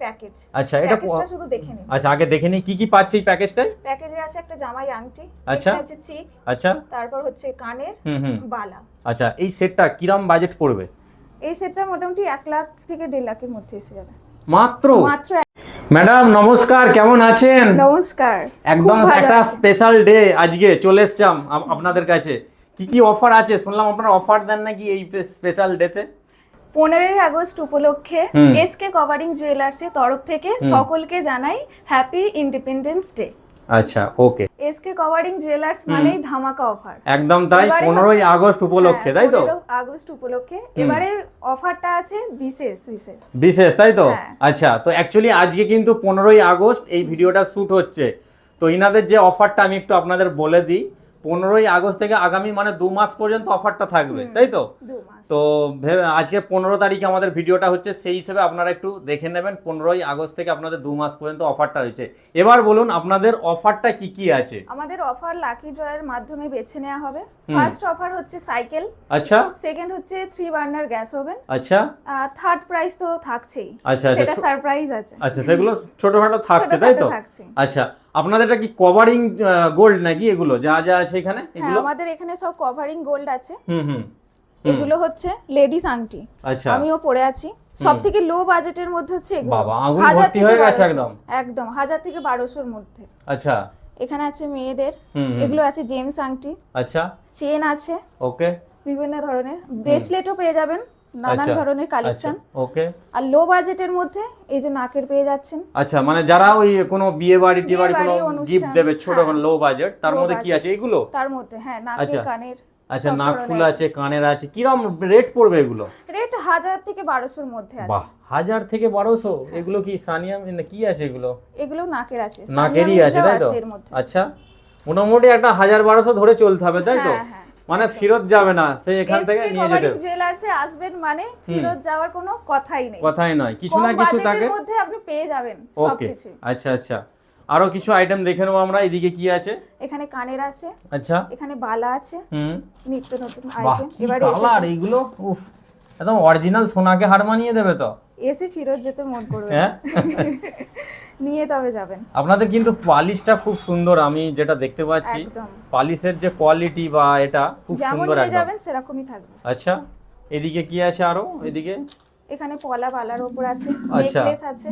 Package. আচ্ছা, এটা প্যাকেজটা শুধু দেখে নিন। আচ্ছা, আগে দেখে নিই কি কি পাচ্ছি এই প্যাকেজটায়। প্যাকেজে আছে একটা জামাই আংটি, আচ্ছা। এখানে আছে চিক, আচ্ছা। তারপর হচ্ছে কানের বালা। আচ্ছা, এই সেটটা কিরম বাজেট পড়বে? এই সেটটা মোটামুটি 1 লাখ থেকে 1.5 লাখের মধ্যে এসে যাবে। মাত্র? মাত্র। ম্যাডাম নমস্কার, কেমন আছেন? নমস্কার। একদম একটা স্পেশাল ডে আজকে চলে এসেছি আপনাদের কাছে। কি কি অফার আছে? শুনলাম আপনারা অফার দেন নাকি এই স্পেশাল ডেতে? 15ই আগস্ট উপলক্ষে এসকে কভারিং জুয়েলার্সের তরফ থেকে সকলকে জানাই হ্যাপি ইন্ডিপেন্ডেন্স ডে। আচ্ছা, ওকে। এসকে কভারিং জুয়েলার্স মানেই ধামাকা অফার। একদম তাই, 15ই আগস্ট উপলক্ষে, তাই তো? 15 আগস্ট উপলক্ষে এবারে অফারটা আছে বিশেষ, তাই তো? আচ্ছা, তো অ্যাকচুয়ালি আজকে কিন্তু 15ই আগস্ট এই ভিডিওটা শ্যুট হচ্ছে। তো ইনাদের যে অফারটা আমি একটু আপনাদের বলে দিই। 15ই আগস্ট থেকে আগামী মানে 2 মাস পর্যন্ত অফারটা থাকবে, তাই তো? 2 মাস। তো আজকে 15 তারিখে আমাদের ভিডিওটা হচ্ছে, সেই হিসেবে আপনারা একটু দেখে নেবেন। 15ই আগস্ট থেকে আপনাদের 2 মাস পর্যন্ত অফারটা হয়েছে। এবার বলুন আপনাদের অফারটা কি কি আছে? আমাদের অফার লাকি ড্রয়ের মাধ্যমে বেছে নেওয়া হবে। ফার্স্ট অফার হচ্ছে সাইকেল। আচ্ছা। সেকেন্ড হচ্ছে 3 বার্নার গ্যাস ওভেন। আচ্ছা। থার্ড প্রাইস তো থাকছেই। আচ্ছা, সেটা সারপ্রাইজ আছে। আচ্ছা, সেগুলো ছোটখাটো থাকছে, তাই তো? আচ্ছা, আপনাদের এটা কি কভারিং গোল্ড নাকি এগুলো যা যা আছে এখানে? এগুলো আমাদের এখানে সব কভারিং গোল্ড আছে। এগুলো হচ্ছে লেডিস আংটি। আচ্ছা, আমিও পরে আছি। সবথেকে লো বাজেটের মধ্যে হচ্ছে এগুলো। বাবা আঙুল ভর্তি হয়ে গেছে একদম। একদম 1000 থেকে 1200 এর মধ্যে। আচ্ছা। এখানে আছে মেয়েদের, এগুলো আছে জেমস আংটি। আচ্ছা। চেন আছে। ওকে। বিভিন্ন ধরনের ব্রেসলেটও পেয়ে যাবেন, নানান ধরনের কালেকশন। ওকে। আর লো বাজেটের মধ্যে এই যে নাকের পেয়ে যাচ্ছেন। আচ্ছা, মানে যারা ওই কোনো বিয়ে বাড়ি কোনো গিফট দেবে ছোট লো বাজেট, তার মধ্যে কি আছে এগুলো? তার মধ্যে নাকের কানের। আচ্ছা, নাক ফুল আছে, কানের আছে। কিরকম রেট পড়বে এগুলো? রেট 1000 থেকে 1200 এর মধ্যে আছে। বাহ, 1000 থেকে 1200? এগুলো কি সানিয়া কি আছে এগুলো? এগুলো নাকের আছে, নাকেরই আছে, তাই তো? আচ্ছা, মোটামুটি একটা 1000-1200 ধরে চলতে হবে, তাই তো? মানে ফেরত যাবে না, সেই এখান থেকে নিয়ে যেতে হবে। জুয়েলার্সে আসবেন মানে ফেরত যাওয়ার কোনো কথাই নয়, কিছু না কিছু থাকে, এর মধ্যে আপনি পেয়ে যাবেন সবকিছু। আচ্ছা আচ্ছা, আরো কিছু আইটেম দেখে নেবো আমরা। এদিকে কি আছে? এখানে কানের আছে। আচ্ছা। এখানে বালা আছে। নিত্য নতুন আইটেম। এবারে কালার এইগুলো, উফ, একদম অরিজিনাল সোনাকে হার মানিয়ে দেবে তো। এসে ফেরত যেতে মন করবে, নিয়ে তবে যাবেন। আপনাদের কিন্তু পলিশটা খুব সুন্দর, আমি যেটা দেখতে পাচ্ছি পলিশের যে কোয়ালিটি বা এটা খুব সুন্দর একদম। যাবেন সেরকমই থাকবে। আচ্ছা, এদিকে কি আছে আরো? এদিকে এখানে পলা বালার উপর আছে, নেকলেস আছে,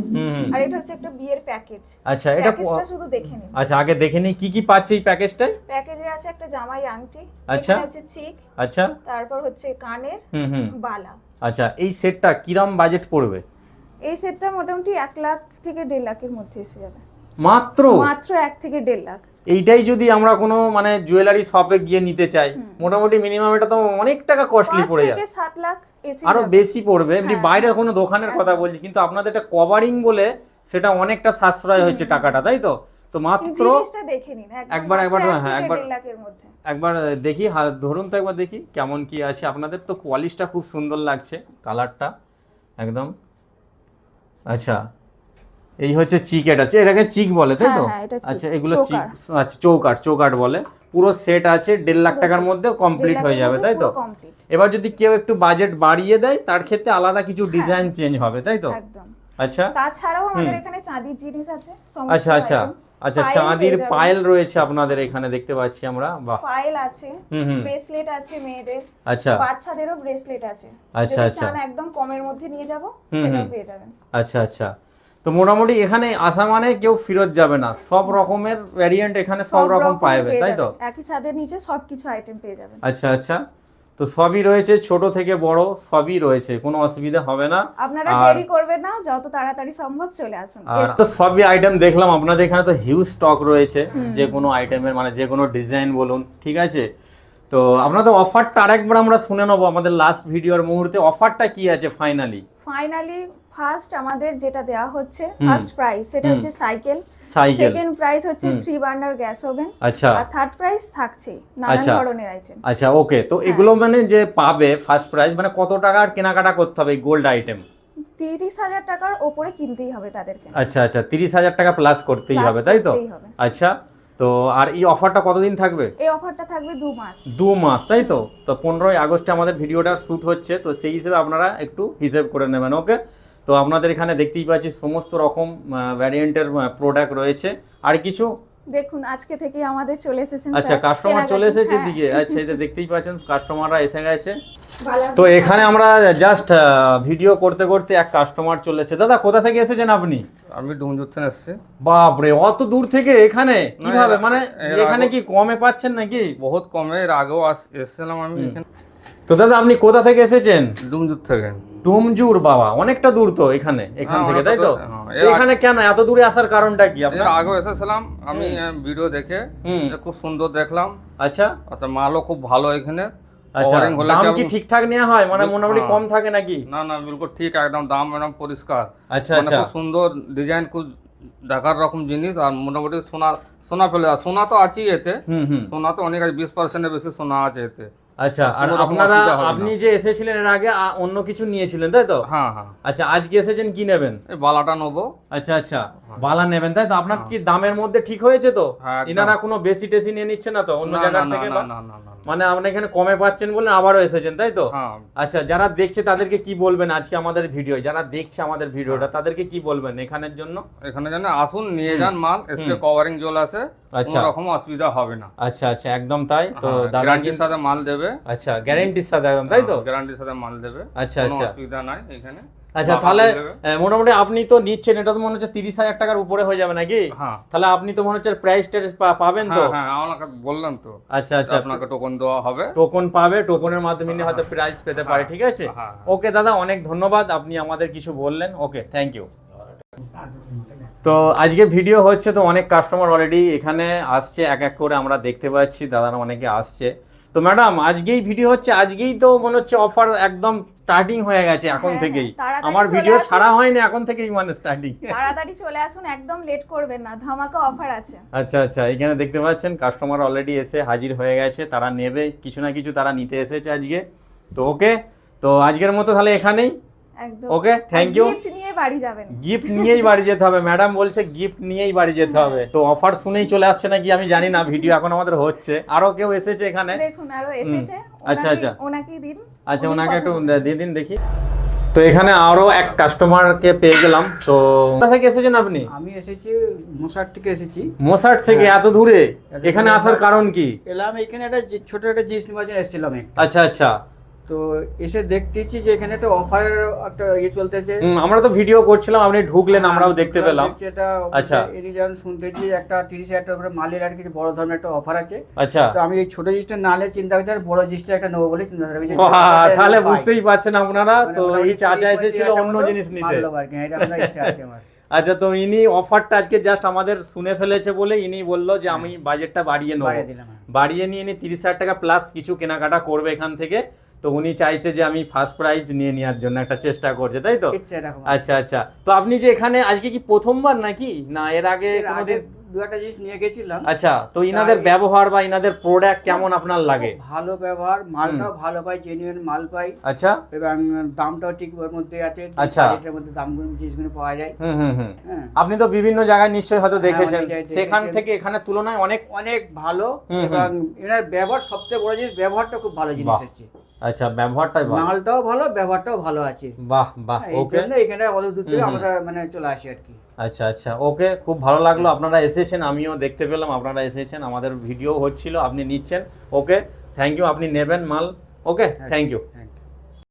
আর এটা হচ্ছে একটা বিয়ের প্যাকেজ। আচ্ছা, এটা শুধু দেখে নিন। আচ্ছা, আগে দেখে নিই কি কি পাচ্ছি এই প্যাকেজটায়। প্যাকেজে আছে একটা জামাই আংটি, আচ্ছা, এখানে আছে চিক, আচ্ছা, তারপর হচ্ছে কানের বালা। আচ্ছা, এই সেটটা কিরম বাজেট পড়বে? এই সেটটা মোটামুটি 1 লাখ থেকে 1.5 লাখের মধ্যে এসে যাবে। মাত্র 1 থেকে 1.5 লাখ। এইটাই যদি আমরা কোনো মানে জুয়েলারি শপে গিয়ে নিতে চাই, মোটামুটি মিনিমাম এটা তো অনেক টাকা কস্টলি পড়ে যায়। 7 লাখ আরো বেশি পড়বে। এমনি বাইরে কোনো দোকানের কথা বলছি, কিন্তু আপনাদের এটা কভারিং বলে সেটা অনেকটা সাশ্রয় হয়েছে টাকাটা, তাই তো? তো মাত্র জিনিসটা দেখে নিন একবার একবার দেখি, ধরুন তো একবার দেখি কেমন কি আছে আপনাদের। তো পলিশটা খুব সুন্দর লাগছে, কালারটা একদম। আচ্ছা, এই হচ্ছে চিক, এটাকে চিক বলে, তাই তো? আচ্ছা, এগুলো চিক, আচ্ছা চৌকাট বলে। পুরো সেট আছে 1.5 লাখ টাকার মধ্যে কমপ্লিট হয়ে যাবে, তাই তো? এবার যদি কেউ একটু বাজেট বাড়িয়ে দেয়, তার ক্ষেত্রে আলাদা কিছু ডিজাইন চেঞ্জ হবে, তাই তো? একদম। আচ্ছা, তাছাড়াও আমাদের এখানে চাঁদির জিনিস আছে। আচ্ছা আচ্ছা আচ্ছা, চাঁদির পায়েল রয়েছে আপনাদের এখানে, দেখতে পাচ্ছি আমরা। বাহ, পায়েল আছে, ব্রেসলেট আছে মেয়েদের। আচ্ছা, বাচ্চাদেরও ব্রেসলেট আছে। আচ্ছা আচ্ছা, একদম কমের মধ্যে নিয়ে যাব, সেটাও পেয়ে যাবেন। আচ্ছা আচ্ছা, তো মোটামুটি এখানে আসা মানে কেউ ফেরত যাবে না, সব রকমের ভ্যারিয়েন্ট এখানে সব রকম পাবে, তাই তো? একই ছাদের নিচে সবকিছু আইটেম পেয়ে যাবেন। আচ্ছা আচ্ছা, তো সবই রয়েছে, ছোট থেকে বড় সবই রয়েছে, কোনো অসুবিধা হবে না। আপনারা দেরি করবেন না, যত তাড়াতাড়ি সম্ভব চলে আসুন। আর তো সবই আইটেম দেখলাম আপনাদের এখানে, তো হিউজ স্টক রয়েছে যে কোনো আইটেমের, মানে যে কোনো ডিজাইন বলুন, ঠিক আছে? তো আপনাদের অফারটা আরেকবার আমরা শুনে নেবো আমাদের লাস্ট ভিডিওর মুহূর্তে। অফারটা কি আছে ফাইনালি? ফার্স্ট আমাদের যেটা দেওয়া হচ্ছে, ফার্স্ট প্রাইস সেটা হচ্ছে সাইকেল। সেকেন্ড প্রাইস হচ্ছে 3 বার্নার গ্যাস ওভেন। আচ্ছা, আর থার্ড প্রাইস থাকছে নানান ধরনের আইটেম। আচ্ছা, ওকে। তো এগুলো মানে যে পাবে ফার্স্ট প্রাইস, মানে কত টাকার কেনাকাটা করতে হবে এই গোল্ড আইটেম? 30,000 টাকার উপরে কিনতেই হবে তাদেরকে। আচ্ছা আচ্ছা, 30,000 টাকা প্লাস করতেই হবে, তাই তো? আচ্ছা, তো আর এই অফারটা কতদিন থাকবে? এই অফারটা থাকবে 2 মাস। 2 মাস, তাই তো? তো 15ই আগস্টে আমাদের ভিডিওটা শ্যুট হচ্ছে, তো সেই হিসেবে আপনারা একটু হিসেব করে নেবেন, ওকে? তো আপনাদের এখানে দেখতেই পাচ্ছি সমস্ত রকম ভ্যারিয়েন্টের প্রোডাক্ট রয়েছে। আর কিছু দেখুন আজকে থেকে আমাদের চলে এসেছেন আচ্ছা স্যার, কাস্টমার চলে কেনাকাটি, এসেছে হ্যাঁ। দিকে, আচ্ছা এটা দেখতেই পাচ্ছেন কাস্টমাররা এসে গেছে। বালাজি তো এখানে আমরা জাস্ট ভিডিও করতে করতে এক কাস্টমার চলেছে। দাদা কোথা থেকে এসেছেন আপনি? আমি ডুমজুর থেকে এসেছি। বাপরে অত দূর থেকে এখানে কিভাবে, মানে এর এখানে আগেও- কি কমে পাচ্ছেন নাকি? বহুত কমে, এর আগেও এসেছিলাম আমি এখানে তো দাদা আপনি কোথা থেকে এসেছেন? ডুমজুর থেকে। ডুমজুর, বাবা অনেকটা দূর তো এখান হ্যাঁ, থেকে, তাই তো? অনেকটা দূর, হ্যাঁ। তো এখানে কেন এত দূরে আসার কারণটা কি এর আপনার? আগেও এসেছিলাম আমি ভিডিও দেখে, হুম। যে খুব সুন্দর দেখলাম। আচ্ছা আচ্ছা মালও খুব ভালো এখানে। আচ্ছা, Covering হলে দাম কি কেমন- ঠিকঠাক নেওয়া হয়, মানে মোটামুটি হ্যাঁ। কম থাকে নাকি? না না বিলকুল ঠিক, একদম দাম একদম পরিষ্কার। আচ্ছা মানে আচ্ছা খুব সুন্দর ডিজাইন, খুব দেখার রকম জিনিস। আর মোটামুটি সোনা সোনা ফেলে, আর সোনা তো আছেই এতে। হুম। সোনা তো অনেক আছে, 20% বেশি সোনা আছে এতে। আচ্ছা, আর কোনো রকম আপনারা অসুবিধা হবে না। আপনি যে এসেছিলেন এর আগে অন্য কিছু নিয়েছিলেন তাই তো? হ্যাঁ হ্যাঁ, আচ্ছা আজকে এসেছেন কি নেবেন? এই বালাটা নেবো। আচ্ছা আচ্ছা, বালা নেবেন তাই তো? আপনার কি দামের মধ্যে ঠিক হয়েছে তো? হ্যাঁ, একদম। ইনারা কোনো বেশি টেসি নিয়ে নিচ্ছে না তো অন্য না, জায়গা না, থেকে? না, বা না, না, না, না। মানে আপনি এখানে কমে পাচ্ছেন বলে আবারও এসেছেন তাই তো? হ্যাঁ, আচ্ছা, যারা দেখছে তাদেরকে কি বলবেন আজকে আমাদের ভিডিও, যারা দেখছে আমাদের ভিডিওটা তাদেরকে কি বলবেন এখানের জন্য? এখানে জানেন আসুন নিয়ে যান মাল, এসকে কভারিং জল আছে, আচ্ছা। কোনো রকম অসুবিধা হবে না। আচ্ছা আচ্ছা, একদম তাই তো দাদা গ্যারান্টির সাথে মাল দেবে। আচ্ছা গ্যারেন্টির সাথে একদম তাই তো? গ্যারান্টির সাথে মাল দেবে, আচ্ছা কোনো আচ্ছা অসুবিধা নাই এখানে। আচ্ছা, বাবা তাহলে দিয়ে দেবে। মোটামুটি আপনি তো নিচ্ছেন, এটা তো মনে হচ্ছে 30,000 টাকার উপরে হয়ে যাবে নাকি? হ্যাঁ তাহলে আপনি তো মনে হচ্ছে প্রাইস ট্যারিস পাবেন তো? হ্যাঁ, হ্যাঁ আমাকে বললেন তো, আচ্ছা আচ্ছা, আপনাকে টোকন দেওয়া হবে। টোকন পাবে, টোকনের মাধ্যমে নিয়ে হয়তো প্রাইস পেতে পারে, ঠিক আছে? হ্যাঁ। ওকে দাদা, অনেক ধন্যবাদ, আপনি আমাদের কিছু বললেন। ওকে, থ্যাংক ইউ। তো আজকে ভিডিও হচ্ছে, তো অনেক কাস্টমার অলরেডি এখানে আসছে, এক এক করে আমরা দেখতে পাচ্ছি, দাদারা অনেকে আসছে। তো ম্যাডাম আজকেই ভিডিও হচ্ছে, আজকেই তো মনে হচ্ছে অফার একদম স্টার্টিং হয়ে গেছে এখন হ্যাঁ, থেকেই। তাড়াতাড়ি আমার চলে ভিডিও আসুন। ছাড়া হয়নি, এখন থেকেই মানে স্টার্টিং। তাড়াতাড়ি চলে আসুন, একদম লেট করবেন না, ধামাকা অফার আছে। আচ্ছা আচ্ছা, এখানে দেখতে পাচ্ছেন কাস্টমার অলরেডি এসে হাজির হয়ে গেছে, তারা নেবে কিছু না কিছু, তারা নিতে এসেছে আজকে। তো ওকে, তো আজকের মতো তাহলে এখানেই। একদম। ওকে, থ্যাংক ইউ। গিফট নিয়ে বাড়ি যাবেন। গিফট নিয়েই বাড়ি যেতে হবে, ম্যাডাম বলছে গিফট নিয়েই বাড়ি যেতে হবে। তো অফার শুনেই চলে আসছে নাকি আমি জানি না, ভিডিও এখন আমাদের হচ্ছে, আরো কেউ এসেছে এখানে। দেখুন আরো এসেছে, আচ্ছা, আচ্ছা। ওনাকে দিন। আচ্ছা, উনি ওনাকে কথা একটু বলবেন। দিয়ে দিন দেখি। তো এখানে আরো এক কাস্টমারকে পেয়ে গেলাম। তো কোথা থেকে এসেছেন আপনি? আমি এসেছি মশার থেকে এসেছি। মোসাট থেকে এত দূরে? এত এখানে দূরে আসার কারণ কি? এলাম এখানে একটা ছোট একটা জিনিস নেওয়ার জন্য এসেছিলাম একটা। আচ্ছা আচ্ছা, তো এসে দেখতেছি যে এখানে একটা অফারের একটা চলতেছে। আমরা তো ভিডিও করছিলাম, আপনি ঢুকলেন, আমরাও দেখতে পেলাম। দেখছি এটা আচ্ছা। এর যেমন শুনতেছি একটা 30,000 টাকা করে মালের আর কিছু বড় ধরনের একটা অফার আছে। আচ্ছা, তো আমি এই ছোট জিনিসটা না নিয়ে চিন্তা করছি, আর বড় জিনিসটা একটা নেবো বলে চিন্তা করছি। বাহ, তাহলে বুঝতেই পারছেন আপনারা, মানে তো এই চাচা এসেছিল অন্য জিনিস নিতে। এটা আমার ইচ্ছা আছে আমার। আচ্ছা, তো ইনি অফারটা আজকে জাস্ট আমাদের শুনে ফেলেছে বলে ইনি বললো যে আমি বাজেটটা বাড়িয়ে নেবো। বাড়িয়ে দিলাম, হ্যাঁ। বাড়িয়ে নিয়ে ইনি 30,000 টাকা প্লাস কিছু কেনাকাটা করবে এখান থেকে। তো উনি চাইছে যে আমি ফার্স্ট প্রাইজ নিয়ে নেওয়ার জন্য একটা চেষ্টা করছে, তাই তো? ইচ্ছা এরকম। আচ্ছা আচ্ছা, তো আপনি যে এখানে আজকে কি প্রথমবার নাকি, না এর আগে এর আগে কোনোদিন? দু একটা জিনিস নিয়ে গেছিলাম। আচ্ছা, তো ইনাদের তাই- ব্যবহার বা ইনাদের প্রোডাক্ট কেমন আপনার লাগে? খুব ভালো ব্যবহার, মালটাও ভালো পাই, জেনুইন মাল পাই, আচ্ছা, এবং দামটাও ঠিক ওর মধ্যে আছে। আচ্ছা। বাজেটের মধ্যে দামগুলো জিনিসগুলো পাওয়া যায়। হুম। হ্যাঁ, আপনি তো বিভিন্ন জায়গায় নিশ্চয়ই হয়তো হ্যাঁ, দেখেছেন, অনেক জায়গায় সেখান দেখেছেন। থেকে এখানে তুলনায় অনেক। অনেক ভালো। হুম, এবং এনার ব্যবহার সবচেয়ে বড় জিনিস, ব্যবহারটা খুব ভালো জিনিস বাহ। আছে। আচ্ছা, ব্যবহারটাই ভালো। মালটাও ভালো, ব্যবহারটাও ভালো আছে। বাহ বাহ, এই ওকে। জন্য এখানে অত দূর থেকে আমরা মানে চলে আসি আর কি। আচ্ছা আচ্ছা, ওকে, খুব ভালো লাগলো আপনারা এসেছেন, আমিও দেখতে পেলাম আপনারা এসেছেন, আমাদের ভিডিও হচ্ছিল, আপনি নিচ্ছেন। ওকে, থ্যাংক ইউ, আপনি নেবেন মাল। Okay, thank you. Thank you.